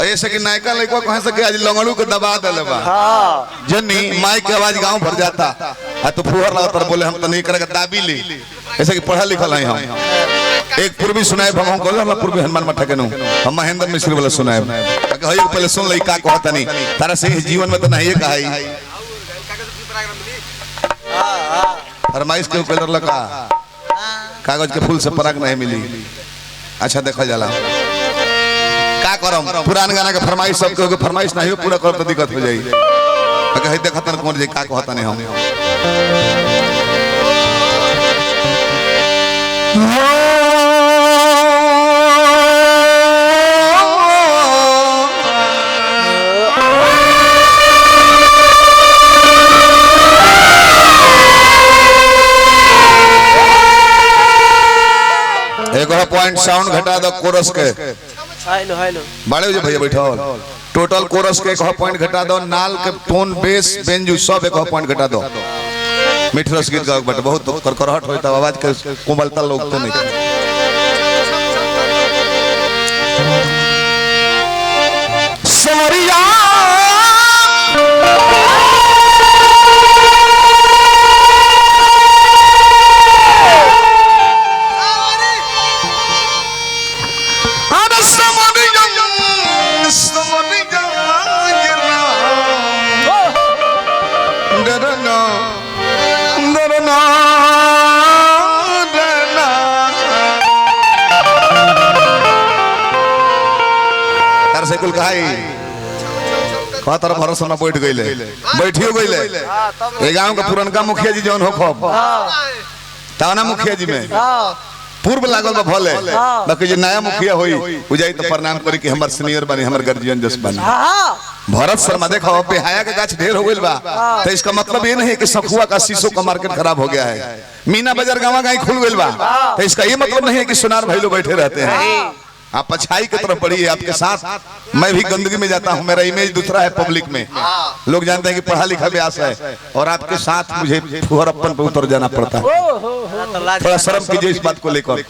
ऐसे कि नायका लड़का कहां से के आज लंगड़ू के दबा दले बा जन्नी माई के आवाज गांव भर जाता आ तो फुहर लगा पर बोले हम तो नहीं करके दाबी ली ऐसे कि पढ़ा लिखल है हम एक पूर्वी सुनाए हम कहल हम पूर्वी हनुमान मठ के नु हम महेंद्र मिश्र वाला सुनाए कहे पहले सुन लई का कहता नहीं तारा से जीवन में तो नहीं कहाई फरमाइश के कलर लगा कागज के फूल से पराग नहीं मिली। अच्छा देखा जाला का करम पुरान गाना के फरमाइश सब के फरमाइश नहीं हो पूरा करब तो दिक्कत हो जाई अगर देखा तन कौन जे का कहता नहीं हम एक पॉइंट साउंड घटा दो कोरस के हेलो हेलो बड़े जो भैया बैठो टोटल कोरस के एक पॉइंट घटा दो नाल के टोन बेस बेंजू सब एक पॉइंट घटा दो मिठरस गीत गाओ बट बहुत करकराहट होता आवाज के कोमलता लोग तो नहीं सवरिया कुल कहाई कहा तरफ भरोसा में बैठ गईले बैठियो गईले ए गांव का पुरनका मुखिया जी जौन हो खब ताना मुखिया जी में पूर्व लागल बा भले बाकी जे नया मुखिया होई उ जाई तो प्रणाम करी कि हमर सीनियर बनी हमर गार्जियन जस बनी भरत शर्मा देखो बेहाया के गाछ ढेर हो गइल बा तो इसका मतलब ये नहीं कि सखुआ का शीशो का मार्केट खराब हो गया है मीना बाजार गांव गाई खुल गइल बा तो इसका ये मतलब नहीं है कि सुनार भाई लोग बैठे रहते हैं आप अच्छाई की तरफ बढ़िए आपके साथ मैं भी गंदगी में जाता हूँ मेरा इमेज दूसरा है पब्लिक में लोग जानते हैं कि पढ़ा लिखा व्यास है और आपके साथ मुझे फुहरप्पन पे उतर जाना पड़ता है थोड़ा शर्म कीजिए इस बात को लेकर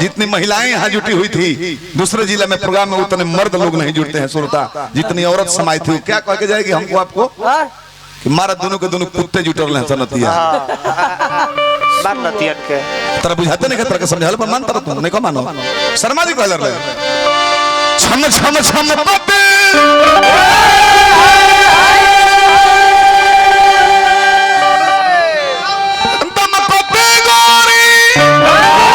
जितनी महिलाएं यहाँ जुटी हुई थी दूसरे जिले में प्रोग्राम में उतने मर्द लोग नहीं जुड़ते हैं सुनता जितनी औरत समाई थी क्या कह के जाएगी हमको आपको कि मारा दोनों के दोनों कुत्ते जुटल हैं सनतिया बात नतियन के तरह बुझाते नहीं तरह के समझाले पर मान तरह तुम नहीं को मानो शर्मा जी कहलर ले छम छम छम पते दम पते गोरी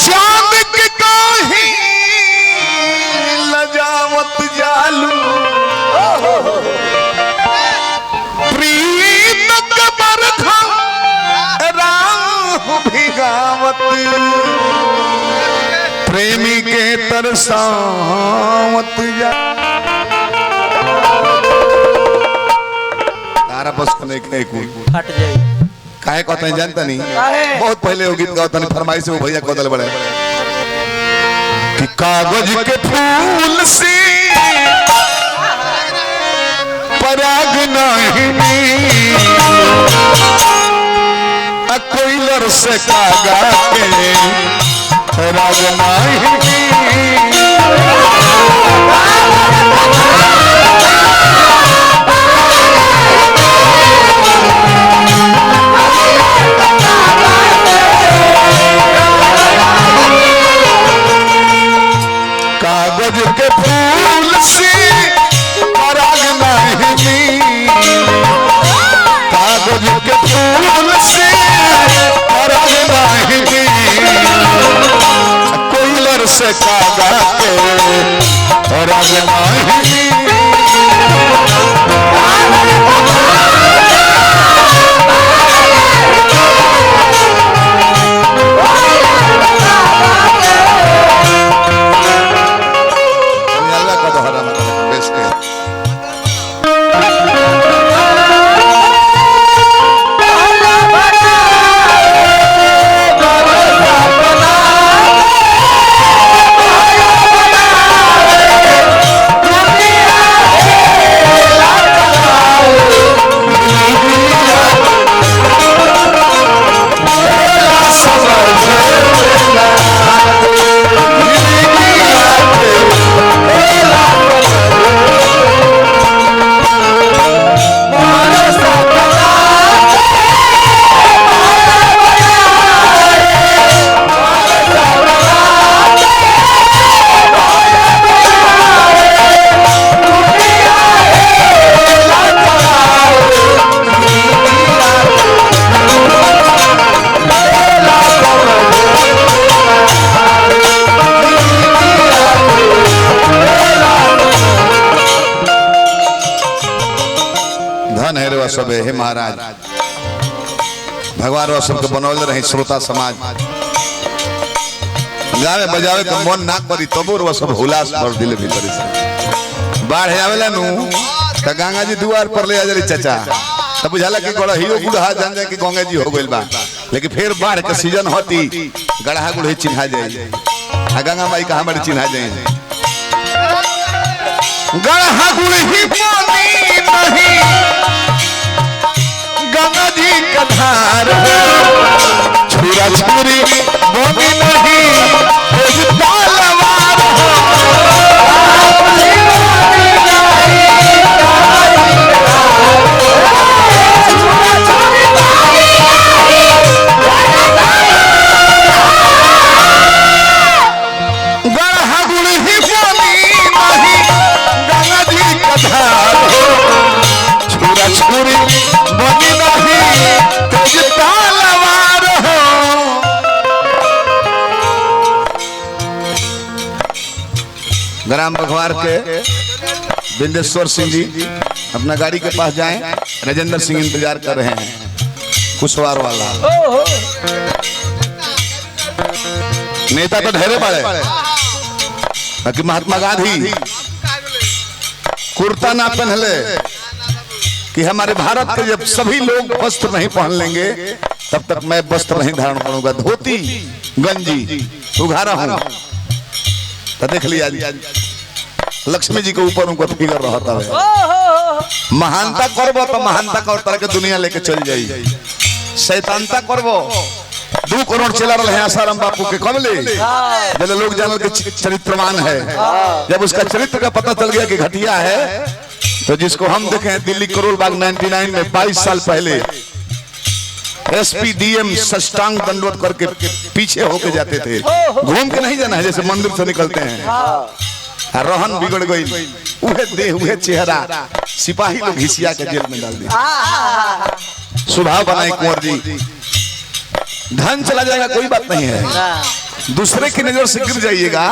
चांद के काही लजावत जालू प्रेमी के तरसावत जा तारा बस को नहीं फट जाए काहे कहते हैं जानता नहीं बहुत पहले वो गीत गाता नहीं फरमाइश से वो भैया कोदल बड़े कि कागज के फूल से पराग नहीं कोयलर से कागा के राग नहीं कागज के फूल से पराग नहीं कागज के फूल से कोयलर से कागा के रंग नहीं सबे हे महाराज भगवान सबके बनौल रहे श्रोता समाज गावे बजावे के मन ना करी तबो रो सब हुलास भर दिले भीतर से बाढ़ आवेला नु त गंगा जी द्वार पर ले आजरी चाचा तब बुझाला कि गड़हियो गुड़हा जान जाए कि गंगा जी हो गइल बा लेकिन फिर बाढ़ के सीजन होती गड़हा गुड़ही चिन्हा जाए आ गंगा माई कहां बड़ी चिन्हा जाए गड़हा गुड़ही पानी नहीं गंगा जी का धार छुरा छुरी बोनी नहीं तलवार ग्राम बघवार के बिंदेश्वर सिंह जी अपना गाड़ी के पास जाएं राजेंद्र सिंह इंतजार कर रहे हैं कुशवार वाला नेता तो ढेरे बड़े बाकी महात्मा गांधी कुर्ता ना पहनले कि हमारे भारत के जब सभी लोग वस्त्र नहीं पहन लेंगे तब तक मैं वस्त्र नहीं धारण करूंगा धोती गंजी उघारा हूं तो देख लिया लक्ष्मी जी के ऊपर उनको फिगर रहता है महानता करबो तो महानता का तरह के दुनिया लेके चल जाई शैतानता करबो 2 करोड़ चला रहे हैं आसाराम बापू के कमले जब लोग जानल के चरित्रवान है जब उसका चरित्र का पता चल गया कि घटिया है तो जिसको हम देखे दिल्ली करोल बाग 99 में 22 साल पहले एसपी डीएम सष्टांग दंडवत करके पीछे होके जाते थे घूम के नहीं जाना है जैसे मंदिर से निकलते हैं रोहन बिगड़ गई उहे देह उहे चेहरा सिपाही लोग घिसिया के जेल में डाल दिया स्वभाव बनाए कुंवर जी धन चला जाएगा कोई बात नहीं है दूसरे की नजर से गिर जाइएगा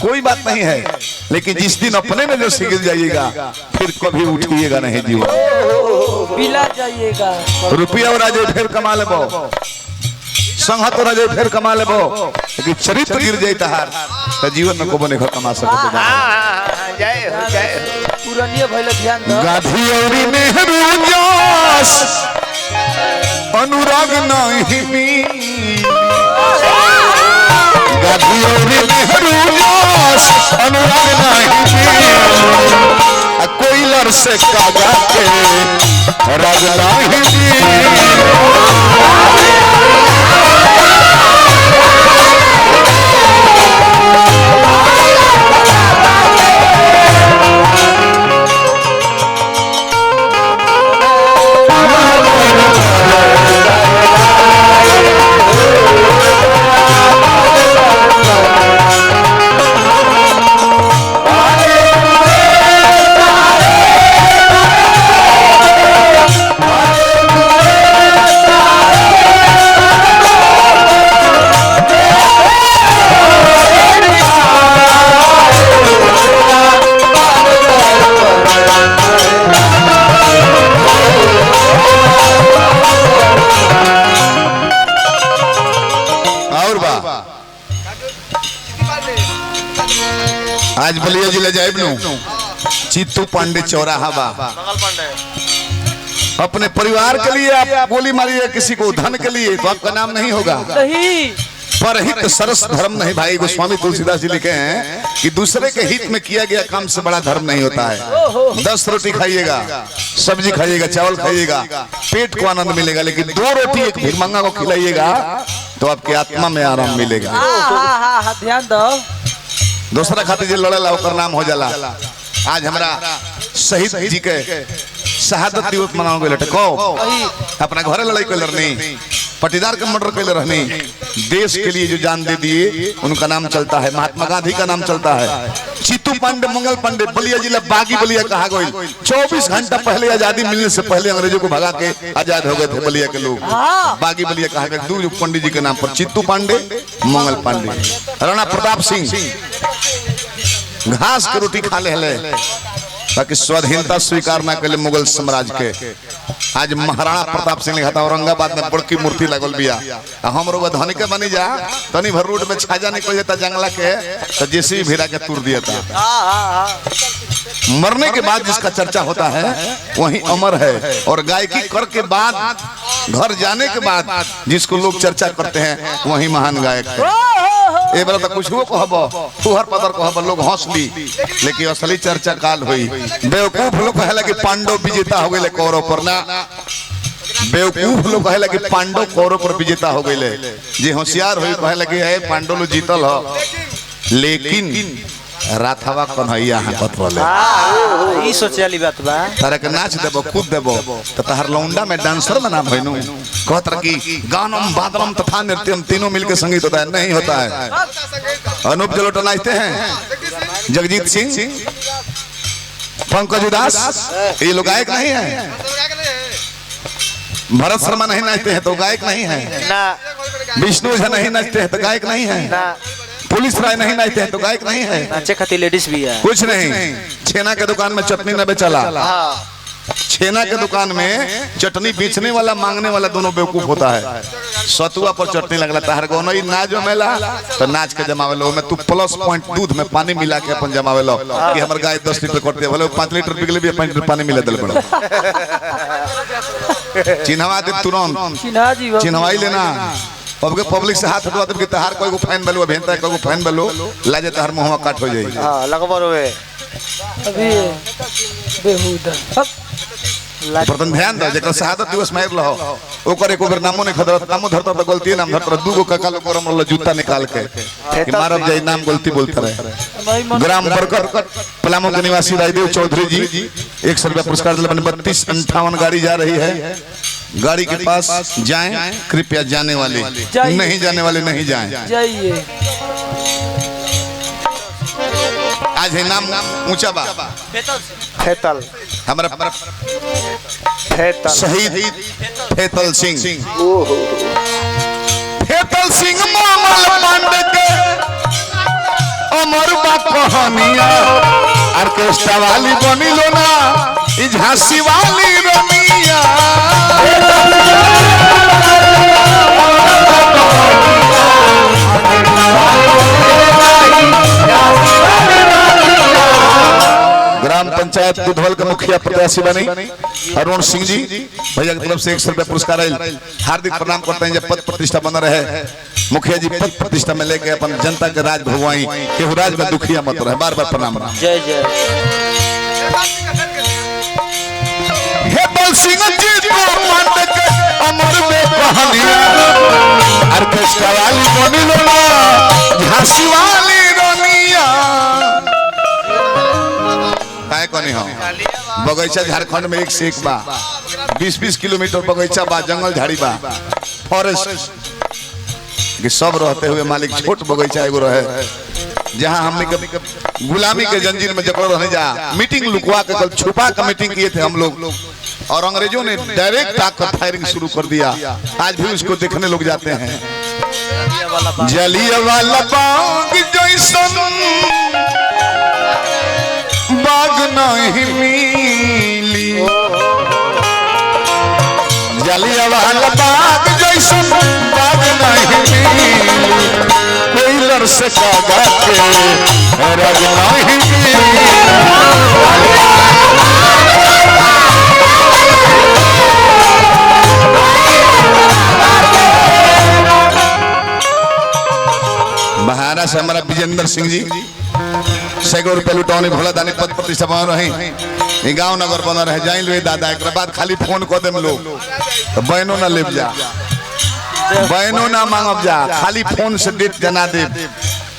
कोई बात नहीं है लेकिन जिस दिन अपने नजर से गिर जाइएगा फिर कभी उठिएगा नहीं जीवन पिला जाइएगा रुपया और राजे फिर कमा लेबो संहत और राजे फिर कमा लेबो लेकिन चरित्र गिर जाए तहार तो जीवन में को बने कमा सकते जय पुरानिया भइले ध्यान दो गाधी और नेहरू जोश अनुराग नहीं गाधी और नेहरू जोश अनुराग नहीं कोयलर से कागा के राग नहीं आज बलिया जिले जाए चित्तू पांडे चौराहा बा अपने परिवार के लिए आप गोली मारिए किसी को धन के लिए तो आपका नाम नहीं होगा परहित सरस धर्म नहीं भाई गोस्वामी तुलसीदास जी लिखे हैं कि दूसरे के हित में किया गया काम से बड़ा धर्म नहीं होता है 10 रोटी खाइएगा सब्जी खाइएगा चावल खाइएगा पेट को आनंद मिलेगा लेकिन 2 रोटी एक भिखमंगा को खिलाइएगा तो आपकी आत्मा में आराम मिलेगा ध्यान दो दूसरा खातिर जे लड़ेला ओकर नाम हो जाला आज हमारा शहीद जी के शहादत दिवस मनाओ गए को अपना घरे लड़ाई कर रहनी पटीदार का मर्डर कर रहनी देश के लिए जो जान दे दिए उनका नाम चलता है महात्मा गांधी का नाम चलता है चित्तू पांडे मंगल पांडे बलिया जिला बागी बलिया कहा गई 24 घंटा पहले आजादी मिलने से पहले अंग्रेजों को भगा के आजाद हो गए थे बलिया के लोग बागी बलिया कहा गया 2 पंडित जी के नाम पर चित्तू पांडे मंगल पांडे राणा प्रताप सिंह घास के रोटी खा ले ताकि स्वाधीनता स्वीकार ना कर मुगल साम्राज्य के। आज महाराणा प्रताप सिंह लिखा था औरंगाबाद में बड़की मूर्ति लगल बिया। हम लोग धनी के बनी जा तनी भर रोड में छाजा निकल जाता जंगला के तो जैसे भिड़ा के तोड़ दिया था। मरने के बाद जिसका चर्चा होता है वही अमर है, और गायकी कर के बाद घर जाने के बाद जिसको लोग चर्चा करते हैं वही महान गायक है। ए बार तो कुछ हो कहब तुहर पदर कहब लोग हंस ली, लेकिन असली चर्चा काल हुई। बेवकूफ लोग कहला कि पांडव विजेता हो गए कौरव पर ना, बेवकूफ लोग कहला कि पांडव कौरव पर विजेता हो गए। जे होशियार हुई कहला कि है पांडव लोग जीतल हो, लेकिन राथवा कन्हैया हाकत रहले। ई सोचे वाली बात बा। तारे के नाच देबो कूद देबो तो तहर लौंडा में डांसर में ना भइनु। कहत रह कि गानम बादरम तथा नृत्यम तीनों मिलके संगीत होता है, नहीं होता है। अनूप जलोटा नाचते हैं, जगजीत सिंह, पंकज उदास, ये लोग गायक नहीं है। भरत शर्मा नहीं नाचते हैं तो गायक नहीं है ना, विष्णु झा नहीं नाचते हैं तो गायक नहीं है ना, पुलिस राय नहीं नाचते हैं तो गायक नहीं है। नाचे खातिर लेडीज भी है। कुछ नहीं, छेना के दुकान में चटनी न बेचला। छेना के दुकान में चटनी बेचने वाला मांगने वाला दोनों बेवकूफ होता है। सतुआ पर चटनी लगला तार गोनो ई नाच जमेला तो नाच के जमावेलो में तू प्लस पॉइंट दूध में पानी मिला के अपन जमावेलो कि हमर गाय 10 लीटर करते भले 5 लीटर पी ले भी 5 लीटर पानी मिला दल बड़ा। चिन्हवा दे तुरंत, चिन्हवाई लेना। अब के पब्लिक से हाथ हटवा दे कि तहार कोई को फाइन बेलो भेंता कोई को फाइन बेलो लाजे तहार मुंहवा काट हो जाई। हां लगबर होवे अभी बेहुदा प्रथम ध्यान दो जेकर शहादत दिवस मार लहो ओकर एको बेर नामो ने खदरत, नामो धरता तो गलती नाम धरता दूगो काका लोग करम ल जूता निकाल के कि मारब जाई नाम गलती बोलता रहे। ग्राम बरकत पलामू के निवासी राजदेव चौधरी जी 100 रुपया पुरस्कार दिले। 3258 गाड़ी जा रही है, गाड़ी के पास जाएं, कृपया जाने वाले नहीं जाने वाले नहीं जाएं। जाइए आज है नाम ऊंचा बा फेतल हमारा फेतल शहीद फेतल सिंह। फेतल सिंह मामल पांडे के अमर बा कहानिया, ऑर्केस्ट्रा वाली बनी लो ना ई झांसी वाली रमिया। ग्राम पंचायत दुधवल के मुखिया प्रत्याशी बनी अरुण सिंह जी भैया की तरफ से 100 रुपया पुरस्कार आयल। हार्दिक प्रणाम करते हैं। जब पद प्रतिष्ठा बना रहे मुखिया जी पद प्रतिष्ठा में लेके अपन जनता के राज भगवाई केहू राज में दुखिया मत रहे। बार बार प्रणाम। जय जय फेतल सिंह जी को मानते के अमर में कहानियां, ऑर्केस्ट्रा वाली बनी लोला झांसी वाली रनिया। काय कोनी हो बगीचा झारखंड में एक से एक बा, 20-20 किलोमीटर बगीचा बा, जंगल झाड़ी बा, फॉरेस्ट के सब रहते हुए मालिक छोट बगीचा एगो रहे जहां हमने गुलामी के जंजीर में जकड़ रहने जा मीटिंग लुकवा के कल छुपा के मीटिंग किए थे हम लोग, और अंग्रेजों ने डायरेक्ट आकर फायरिंग शुरू कर दिया। आज भी उसको देखने लोग जाते हैं। जलियांवाला बाग जैसन बाग नहीं मिली, जलियांवाला बाग जैसन बाग नहीं मिली, कोई लड़ से कागा के रग नहीं मिली। महाराज से हमारा विजेंद्र सिंह जी सैकड़ों रुपये लुटौनी भोला दानी पद प्रतिष्ठा बन रहे गाँव नगर बना रहे जाइन लो दादा। एक बाद खाली फोन कर देम लोग तो बहनों ना ले जा, बहनों ना मांगब जा, खाली फोन से डेट जना दे,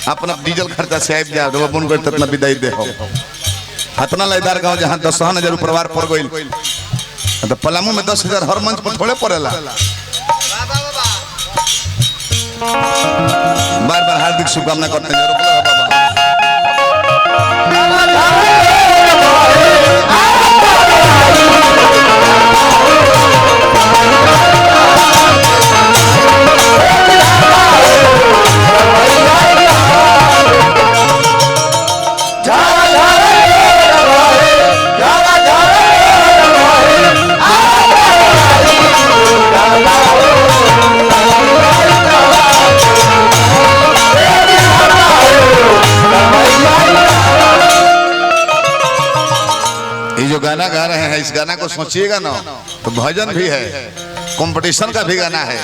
अपना डीजल खर्चा से आब जा बन कर ततना विदाई दे हो। हतना लयदार गाँव जहाँ 10,000 परिवार पड़ गई तो पलामू में 10,000 हर मंच पर थोड़े पड़ेला। बार बार हार्दिक शुभकामना करते हैं। इस गाना को सोचिएगा ना तो भजन भी है, कंपटीशन का भी गाना है,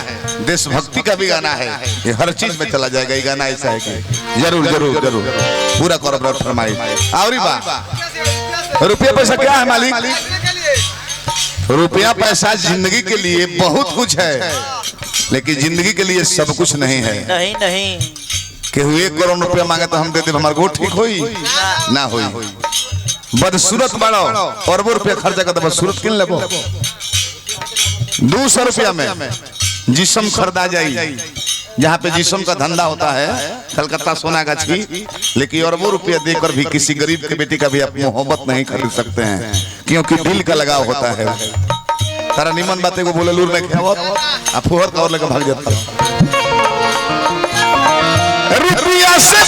देशभक्ति का भी गाना है, ये हर चीज में चला जाएगा। ये गाना ऐसा है कि जरूर जरूर जरूर पूरा करो फरमाइश। और बात रुपया पैसा क्या है मालिक? रुपया पैसा जिंदगी के लिए बहुत कुछ है, लेकिन जिंदगी के लिए सब कुछ नहीं है। नहीं नहीं केहू 1 करोड़ रुपया मांगे तो हम दे दे, हमारे को ठीक होई ना होई। बदसूरत बाड़ो और वो रुपया खर्चा कर बदसूरत किन लेबो। 200 रुपया में जिस्म खरीदा जाई, जहाँ पे जिस्म का धंधा होता है कलकत्ता सोनागाछी, लेकिन और वो रुपया देकर भी किसी गरीब के बेटी का भी आप मोहब्बत नहीं खरीद सकते हैं, क्योंकि दिल का लगाव होता है। तारा निमन बातें को बोले लूर में क्या फुहर का और लेकर भाग जाता। रुपया से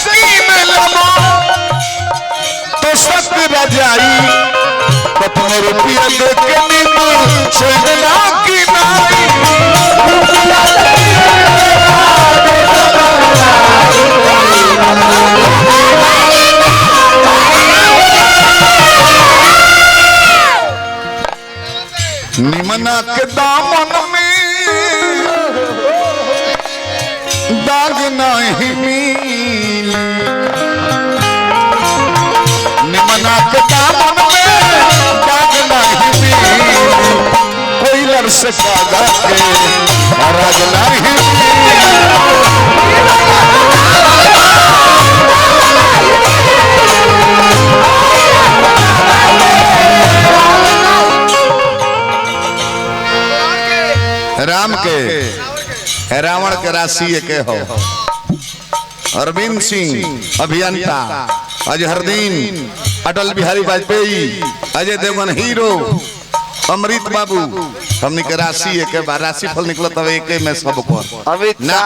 तो सत रजाई अपने रुपया दे के नींबू छोड़ना की नाई। निमना के दामन में दाग नहीं मिली, निमना के दामन में दाग नहीं मिली, कोई लड़ से कागा के राज नहीं मिली। राम के रावण के राशि के हो। अरविंद सिंह अभियंता, अजहरदीन, अटल बिहारी वाजपेयी, अजय देवगन हीरो, अमृत बाबू, हमने के राशि के बाद राशि फल निकला तब एक में सबको ना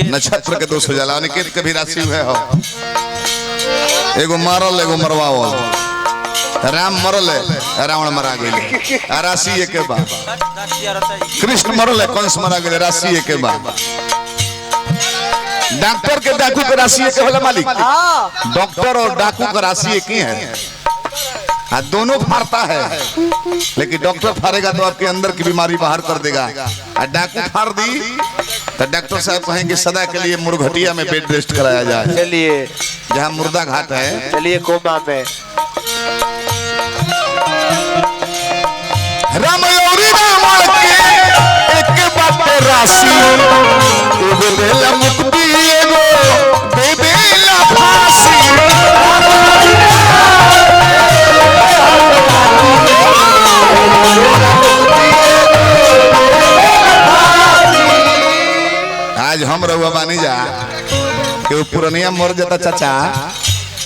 नक्षत्र के 200 जाला। अनिकेत के भी राशि हुए हो, एगो मारल एगो मरवावल। राम मरल है, रावण मरा गए, राशि एक बाद। कृष्ण मरल है, कंस मरा गए, राशि एक बाद। डॉक्टर के डाकू का राशि एक होला मालिक। डॉक्टर और डाकू का राशि एक ही है, दोनों फाड़ता है, लेकिन डॉक्टर फाड़ेगा तो आपके अंदर की बीमारी बाहर कर देगा, और डाकू फाड़ दी तो डॉक्टर साहब कहेंगे सदा के लिए मुर्घटिया में बेड रेस्ट कराया जाए। चलिए जहाँ मुर्दा घाट है, चलिए कोमा में। राम और रावण के एक बात राशि, एगो देला मुक्ति एगो दे देला फांसी। आज हम रहुआ बानी जा कि पुरनिया मर जाता चाचा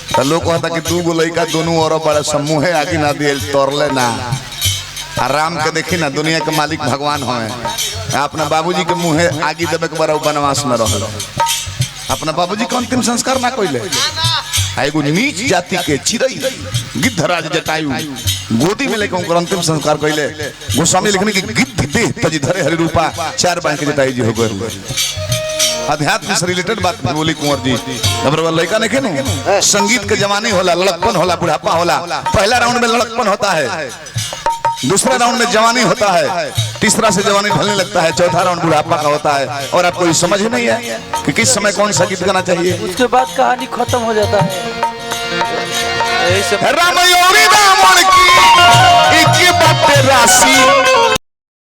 तो लोग कहता कि 2 गो लड़का दोनों और बड़ा समूह आगे ना दिए तोड़ले ना। आराम के देखी ना, दुनिया के मालिक भगवान होए। अपना बाबूजी के मुँहे आगे देवे के बार वनवास में रह, अपना बाबूजी के अंतिम संस्कार ना कोइले। एगो नीच जाति के चिड़ई गिद्धराज जटायु गोदी में लेकर उनका अंतिम संस्कार कइले। गोस्वामी लिखने की गिद्ध देह तजी धरे हरि रूपा 4 बांह के जटायु जी हो गए। अध्यात्म से रिलेटेड बात बोली कुंवर जी। लड़का नहीं खेलू, संगीत के जमाने होला, लड़कपन होला, बुढ़ापा होला। पहला राउंड में लड़कपन होता है, दूसरा राउंड में जवानी होता है, तीसरा से जवानी ढलने लगता है, चौथा राउंड बुढ़ापा का होता है। और आपको ये समझ ही नहीं है कि किस समय कौन सा गीत गाना चाहिए। उसके बाद कहानी खत्म हो जाता है। राम और रावण की एक बात राशि,